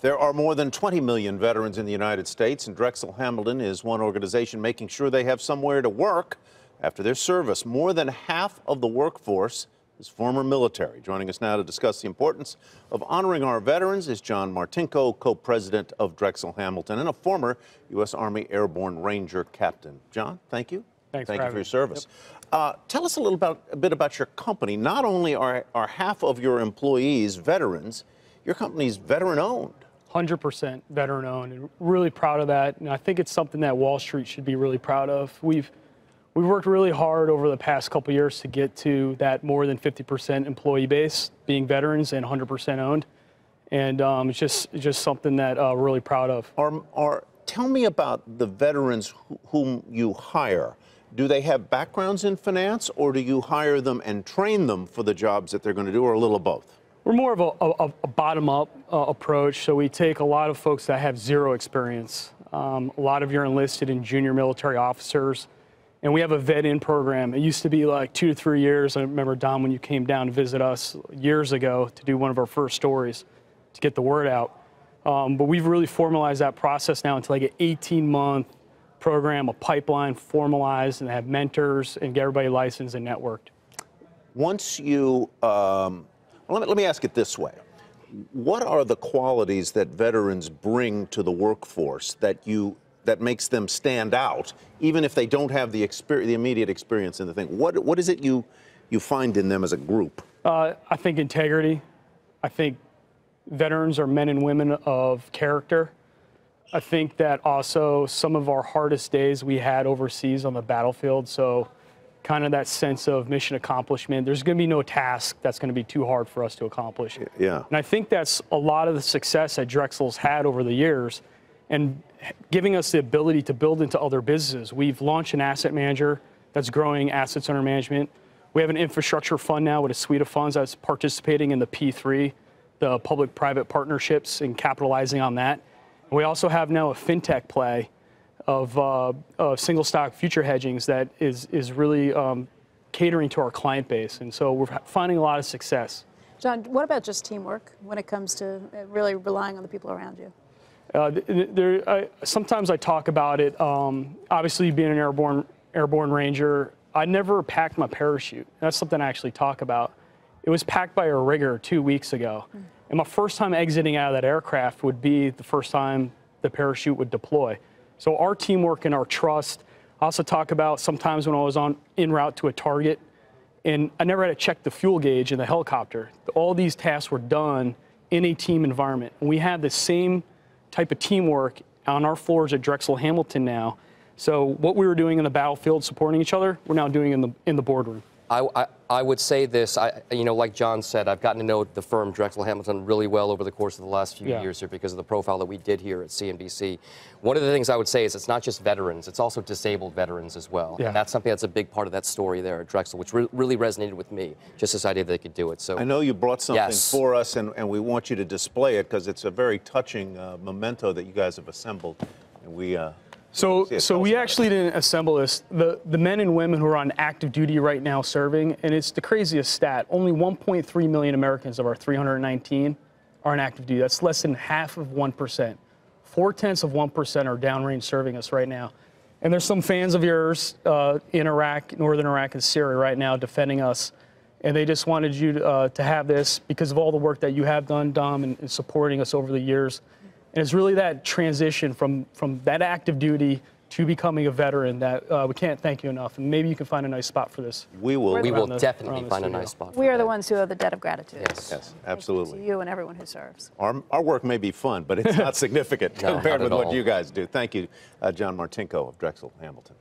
There are more than 20 million veterans in the United States, and Drexel Hamilton is one organization making sure they have somewhere to work after their service. More than half of the workforce is former military. Joining us now to discuss the importance of honoring our veterans is John Martinko, co-president of Drexel Hamilton and a former U.S. Army Airborne Ranger captain. John, thank you. Thank you for your service. Yep. Tell us a bit about your company. Not only are half of your employees veterans, your company's veteran-owned. 100% veteran-owned, and really proud of that. And I think it's something that Wall Street should be really proud of. We've worked really hard over the past couple of years to get to that more than 50% employee base being veterans and 100% owned. And it's just something that we're really proud of. Tell me about the veterans whom you hire. Do they have backgrounds in finance, or do you hire them and train them for the jobs that they're going to do, or a little of both? We're more of a bottom-up approach, so we take a lot of folks that have zero experience. A lot of your enlisted and junior military officers, and we have a vet-in program. It used to be like 2 to 3 years. I remember, Don, when you came down to visit us years ago to do one of our first stories to get the word out. But we've really formalized that process now into like an 18-month program, a pipeline formalized, and have mentors and get everybody licensed and networked. Once you let me ask it this way. What are the qualities that veterans bring to the workforce that makes them stand out, even if they don't have the immediate experience in the thing? What is it you find in them as a group? I think integrity. I think veterans are men and women of character. I think that also some of our hardest days we had overseas on the battlefield, so kind of that sense of mission accomplishment. There's going to be no task that's going to be too hard for us to accomplish. Yeah. And I think that's a lot of the success that Drexel's had over the years and giving us the ability to build into other businesses. We've launched an asset manager that's growing assets under management. We have an infrastructure fund now with a suite of funds that's participating in the P3, the public-private partnerships, and capitalizing on that. And we also have now a fintech play of single stock future hedgings that is really catering to our client base. And so we're finding a lot of success. John, what about just teamwork when it comes to really relying on the people around you? Sometimes I talk about it. Obviously, being an airborne ranger, I never packed my parachute. That's something I actually talk about. It was packed by a rigger 2 weeks ago. And my first time exiting out of that aircraft would be the first time the parachute would deploy. So our teamwork and our trust. I also talk about sometimes when I was en route to a target, and I never had to check the fuel gauge in the helicopter. All these tasks were done in a team environment. And we have the same type of teamwork on our floors at Drexel Hamilton now. So what we were doing in the battlefield, supporting each other, we're now doing in the boardroom. I would say this, like John said, I've gotten to know the firm Drexel Hamilton really well over the course of the last few years here because of the profile that we did here at CNBC. One of the things I would say is it's not just veterans, it's also disabled veterans as well. Yeah. And that's something that's a big part of that story there at Drexel, which really resonated with me, just this idea that they could do it. So I know you brought something for us, and we want you to display it because it's a very touching memento that you guys have assembled. And we So we actually didn't assemble this. The men and women who are on active duty right now serving, and it's the craziest stat, only 1.3 million Americans of our 319 are on active duty. That's less than half of 1%. 0.4% are downrange serving us right now. And there's some fans of yours in Iraq, northern Iraq and Syria right now defending us. And they just wanted you to have this because of all the work that you have done, Dom, and supporting us over the years. And it's really that transition from that active duty to becoming a veteran that we can't thank you enough. And maybe you can find a nice spot for this. We will. We will definitely find a nice spot. We are the ones who owe the debt of gratitude. Yes, absolutely. To you and everyone who serves. Our work may be fun, but it's not significant compared with what you guys do. Thank you, John Martinko of Drexel Hamilton.